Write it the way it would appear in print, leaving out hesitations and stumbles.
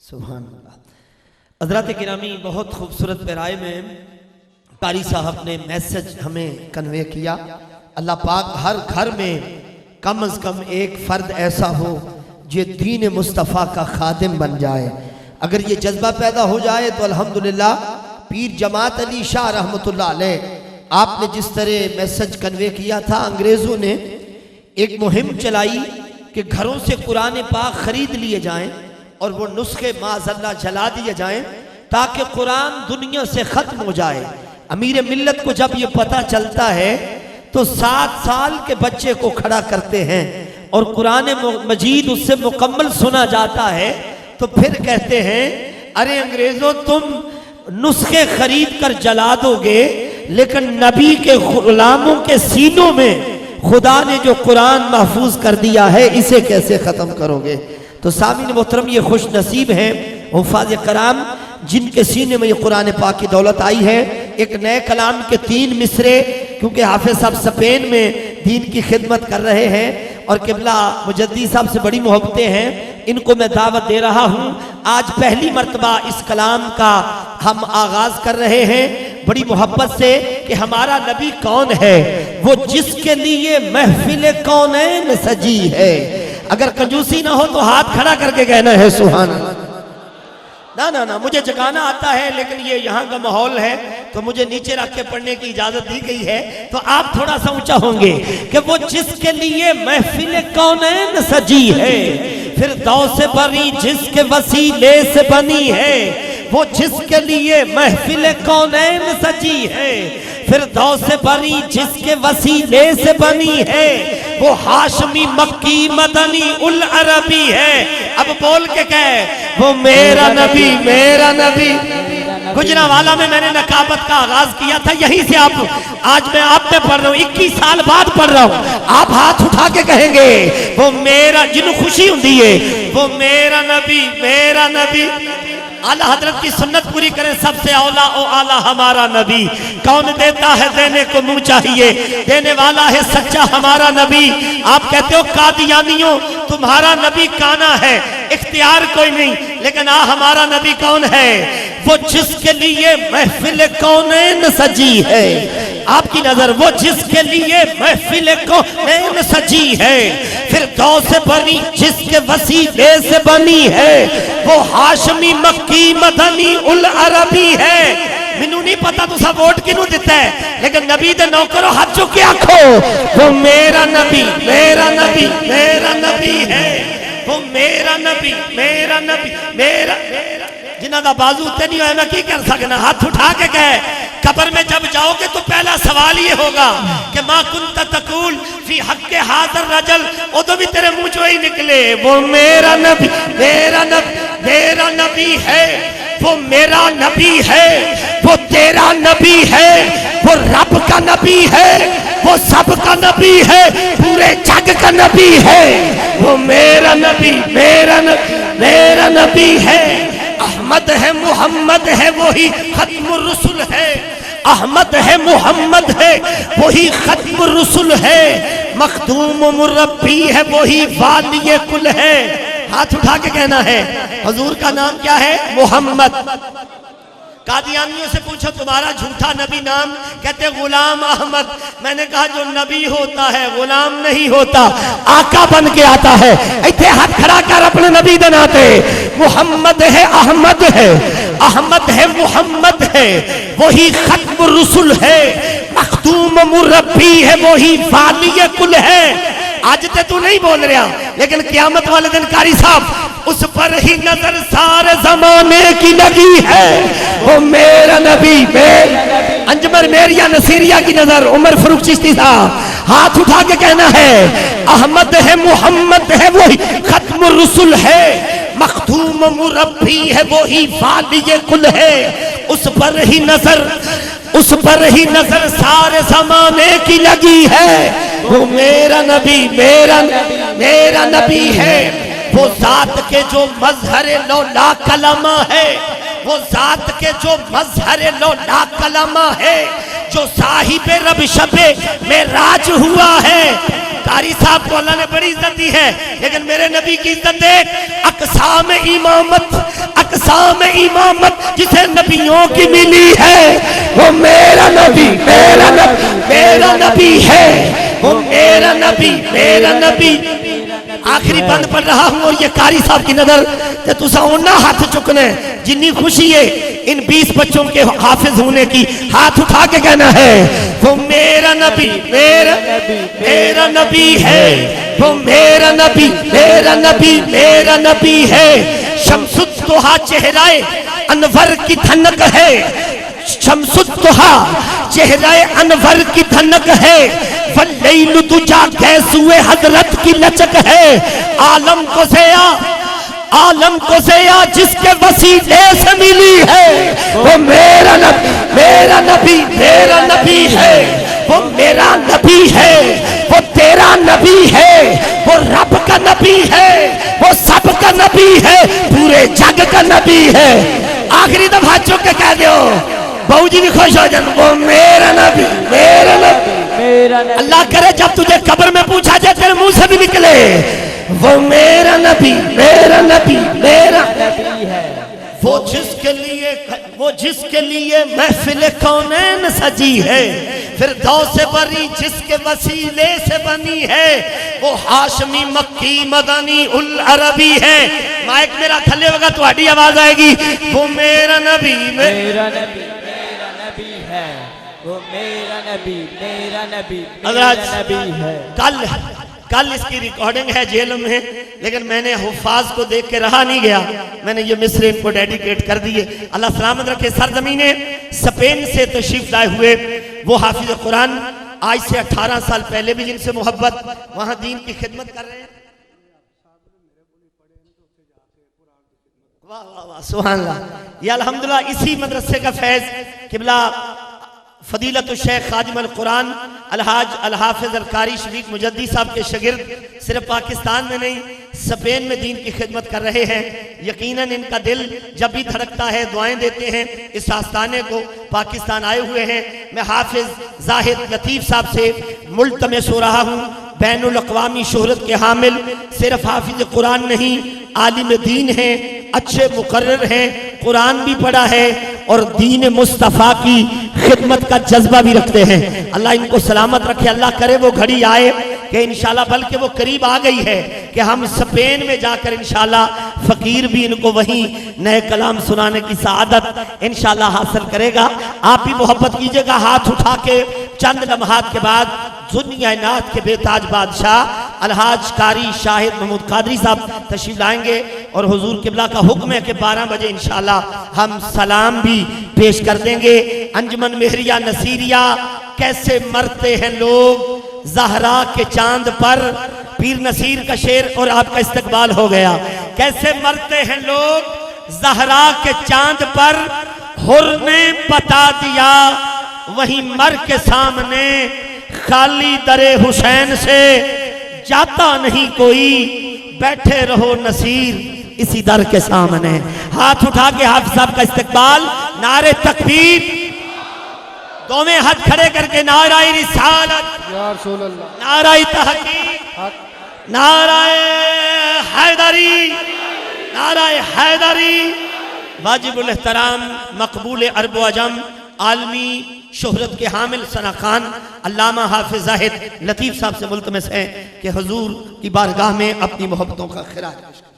سبحان اللہ۔ حضرات گرامی، بہت خوبصورت پیرائے میں قاری صاحب نے میسج ہمیں کنوے کیا۔ اللہ پاک ہر گھر میں کم از کم ایک فرد ایسا ہو جو دین مصطفیٰ کا خادم بن جائے۔ اگر یہ جذبہ پیدا ہو جائے تو الحمدللہ پیر جماعت علی شاہ رحمۃ اللہ علیہ آپ نے جس طرح میسج کنوے کیا تھا، انگریزوں نے ایک مہم چلائی کہ گھروں سے قرآن پاک خرید لیے جائیں اور وہ نسخے معاذ اللہ جلا دیے جائیں تاکہ قرآن دنیا سے ختم ہو جائے۔ امیر ملت کو جب یہ پتہ چلتا ہے تو 7 سال کے بچے کو کھڑا کرتے ہیں اور قرآن مجید اس سے مکمل سنا جاتا ہے تو پھر کہتے ہیں ارے انگریزوں، تم نسخے خرید کر جلا دو گے لیکن نبی کے غلاموں کے سینوں میں خدا نے جو قرآن محفوظ کر دیا ہے اسے کیسے ختم کرو گے؟ تو سامعین محترم، یہ خوش نصیب ہیں حفاظ کرام جن کے سینے میں یہ قرآن پاک کی دولت آئی ہے۔ ایک نئے کلام کے 3 مصرے، کیونکہ حافظ صاحب اسپین میں دین کی خدمت کر رہے ہیں اور قبلہ مجدی صاحب سے بڑی محبتیں ہیں، ان کو میں دعوت دے رہا ہوں۔ آج پہلی مرتبہ اس کلام کا ہم آغاز کر رہے ہیں بڑی محبت سے کہ ہمارا نبی کون ہے؟ وہ جس کے لیے محفل کونین سجی ہے۔ اگر کنجوسی نہ ہو تو ہاتھ کھڑا کر کے کہنا ہے سبحان اللہ۔ نہ مجھے جگانا آتا ہے لیکن یہ یہاں کا ماحول ہے تو مجھے نیچے رکھ کے پڑھنے کی اجازت دی گئی ہے، تو آپ تھوڑا سا اونچا ہوں گے کہ وہ جس کے لیے محفل کونین سجی ہے، فردوس بری جس کے وسیلے سے بنی ہے۔ وہ جس کے لیے محفل کونین سجی ہے، فردوس بری جس کے وسیلے سے بنی ہے۔ وہ ہاشمی مکی مدنی العربی ہے۔ اب بول کے کہے وہ میرا نبی میرا نبی۔ گجرانوالہ میں میں نے نقابت کا آغاز کیا تھا، یہیں سے آج میں آپ پہ پڑھ رہا ہوں، 21 سال بعد پڑھ رہا ہوں۔ آپ ہاتھ اٹھا کے کہیں گے وہ میرا، جنہوں خوشی ہوں دیئے وہ میرا نبی میرا نبی۔ اعلیٰ حضرت کی سنت پوری کریں، سب سے اولا او اعلیٰ ہمارا نبی۔ کون دیتا ہے دینے کو منہ چاہیے، دینے والا ہے سچا ہمارا نبی۔ آپ کہتے ہو قادیانیوں تمہارا نبی کانا ہے، اختیار کوئی نہیں، لیکن ہمارا نبی کون ہے؟ وہ جس کے لیے محفل کونین سجی ہے۔ آپ کی نظر، وہ جس کے لیے محفل کونین سجی ہے، فردوس بری جس کے وسیلے سے بنی ہے۔ وہ ہاشمی مکی مدنی العربی ہے۔ مینوں نہیں پتا تو سب ووٹ کنوں دیتا ہے، لیکن نبی دے نوکرو ہاتھ چکے آکھو وہ میرا نبی میرا نبی میرا نبی ہے۔ وہ میرا نبی میرا نبی میرا۔ جنہ دا بازو تے نہیں ہوئے میں کی کر سکنا؟ ہاتھ اٹھا کے کہے قبر میں جب جاؤ گے تو پہلا سوال یہ ہوگا کہ ما کنت تقول فی حق حاضر رجل، او تو بھی تیرے منہ چوئی نکلے وہ میرا نبی میرا نبی میرا نبی ہے۔ وہ میرا نبی ہے، وہ تیرا نبی ہے، وہ رب کا نبی ہے، وہ سب کا نبی ہے، پورے جگ کا نبی ہے۔ وہ میرا نبی میرا نبی میرا نبی ہے۔ احمد ہے محمد ہے وہی ختم الرسل ہے۔ احمد ہے محمد ہے وہی ختم الرسل ہے۔ مخدوم و مربی ہے وہی والی کل ہے۔ ہاتھ اٹھا کے کہنا ہے حضور کا نام کیا ہے؟ محمد۔ قادیانیوں سے پوچھو تمہارا جھوٹا نبی نام، کہتے غلام احمد۔ میں نے کہا جو نبی ہوتا ہے غلام نہیں ہوتا، آقا بن کے آتا ہے۔ ایتھے ہاتھ کھڑا کر اپنے نبی دے ناتے۔ محمد ہے احمد ہے، احمد ہے محمد ہے، وہی ختم الرسل ہے۔ مخدوم مربی ہے وہی والی کل ہے۔ آج تے تو نہیں بول رہا، لیکن قیامت والے دن قاری صاحب اس پر ہی نظر سارے زمانے کی لگی ہے۔ وہ میرا نبی انجمر میریا نصیریہ کی نظر عمر فاروق چشتی صاحب ہاتھ اٹھا کے کہنا ہے احمد ہے محمد ہے وہی ختم الرسل ہے۔ مخدوم مربی ہے وہی والی کل ہے۔ اس پر ہی نظر، اس پر ہی نظر سارے زمانے کی لگی ہے۔ وہ میرا نبی میرا میرا نبی ہے۔ وہ ذات کے جو مظہر لولا کلمہ ہے، وہ ذات کے جو مظہر لولا کلمہ ہے، جو صاحب رب شب معراج ہوا ہے۔ قاری صاحب کو اللہ نے بڑی عزت دی ہے، لیکن میرے نبی کی عزت دیکھ، اقسام امامت اقسام امامت جسے نبیوں کی ملی ہے، وہ میرا نبی میرا نبی میرا نبی ہے، وہ میرا نبی میرا نبی۔ آخری بند پڑھ رہا ہوں اور یہ قاری صاحب کی نظر کہ تسا انہا ہاتھ چکنے جنی خوشی ہے ان 20 بچوں کے حافظ ہونے کی، ہاتھ اٹھا کے کہنا ہے وہ میرا نبی میرا میرا نبی ہے، وہ میرا نبی میرا نبی میرا نبی ہے۔ شمس الضحیٰ چہرہ انور کی دھنک ہے، شمس الضحیٰ چہرہ انور کی دھنک ہے، واللیل دجا گیسوئے حضرت کی لچک ہے۔ عالم کو زیا جس کے وسیلے سے ملی ہے، وہ میرا نبی میرا نبی میرا نبی ہے، وہ میرا نبی ہے، وہ تیرا نبی ہے، وہ رب کا نبی ہے، وہ سب کا نبی ہے، پورے جگ کا نبی ہے۔ آخری دفعہ چک کے کہہ دیو بہو جی بھی خوش ہو جان، وہ میرا نبی میرا نبی۔ اللہ کرے جب تجھے قبر میں پوچھا جائے تیرے منہ سے بھی نکلے وہ میرا نبی میرا نبی میرا نبی ہے، وہ جس کے لیے محفل کونین سجی ہے، فردوس بری جس کے وسیلے سے بنی ہے، وہ ہاشمی مکی مدنی العربی ہے۔ مائک میرا تھلے ہوگا تو آڈی آواز آئے گی، وہ میرا نبی میرا نبی میرا نبی ہے، وہ میرا نبی میرا نبی میرا نبی ہے۔ کل اس کی ریکارڈنگ ہے جیل میں، لیکن میں نے حفاظ کو دیکھ کے رہا نہیں گیا، میں نے یہ مصر ان کو ڈیڈیکیٹ کر دیے۔ اللہ سلامت رکھے۔ سرزمین اسپین سے تشریف لائے ہوئے وہ حافظ قرآن، آج سے 18 سال پہلے بھی جن سے محبت، وہاں دین کی خدمت کر رہے ہیں۔ واہ واہ واہ سبحان اللہ۔ یہ الحمدللہ اسی مدرسے کا فیض قبلہ فضیلت الشیخ خادم القرآن الحاج الحافظ القاری شفیق مجدی صاحب کے شاگرد صرف پاکستان میں نہیں اسپین میں دین کی خدمت کر رہے ہیں۔ یقیناً ان کا دل جب بھی دھڑکتا ہے دعائیں دیتے ہیں اس آستانے کو، پاکستان آئے ہوئے ہیں۔ میں حافظ زاہد لطیف صاحب سے ملتمس ہو رہا ہوں، بین الاقوامی شہرت کے حامل صرف حافظ قرآن نہیں، عالم دین ہیں، اچھے مقرر ہیں، قرآن بھی پڑھا ہے اور دین مصطفیٰ کی خدمت کا جذبہ بھی رکھتے ہیں۔ اللہ ان کو سلامت رکھے۔ اللہ کرے وہ گھڑی آئے کہ انشاءاللہ، بلکہ وہ قریب آ گئی ہے کہ ہم اسپین میں جا کر انشاءاللہ فقیر بھی ان کو وہیں نئے کلام سنانے کی سعادت انشاءاللہ حاصل کرے گا۔ آپ بھی محبت کیجئے گا۔ ہاتھ اٹھا کے چند لمحات کے بعد دنیا نعت کے بے تاج بادشاہ الحاج قاری شاہد محمود قادری صاحب تشریف لائیں گے، اور حضور قبلہ کا حکم ہے کہ 12 بجے انشاءاللہ ہم سلام بھی پیش کر دیں گے۔ انجمن مہریہ نصیریہ، کیسے مرتے ہیں لوگ زہرا کے چاند پر، پیر نصیر کا شعر اور آپ کا استقبال ہو گیا۔ کیسے مرتے ہیں لوگ زہرا کے چاند پر، حر نے بتا دیا وہیں مر کے سامنے، خالی در حسین سے جاتا نہیں کوئی، بیٹھے رہو نصیر اسی در کے سامنے۔ ہاتھ اٹھا کے حافظ صاحب کا استقبال، نعرہ تکبیر، دوویں ہاتھ کھڑے کر کے نعرہ رسالت، یا رسول اللہ، نعرہ تحقیق، نعرہ حیدری، نعرہ حیدری۔ واجب الاحترام مقبول عرب و عجم عالمی شہرت کے حامل ثنا خان علامہ حافظ زاہد لطیف صاحب سے ملتمس ہے کہ حضور کی بارگاہ میں اپنی محبتوں کا خراج پیش کریں۔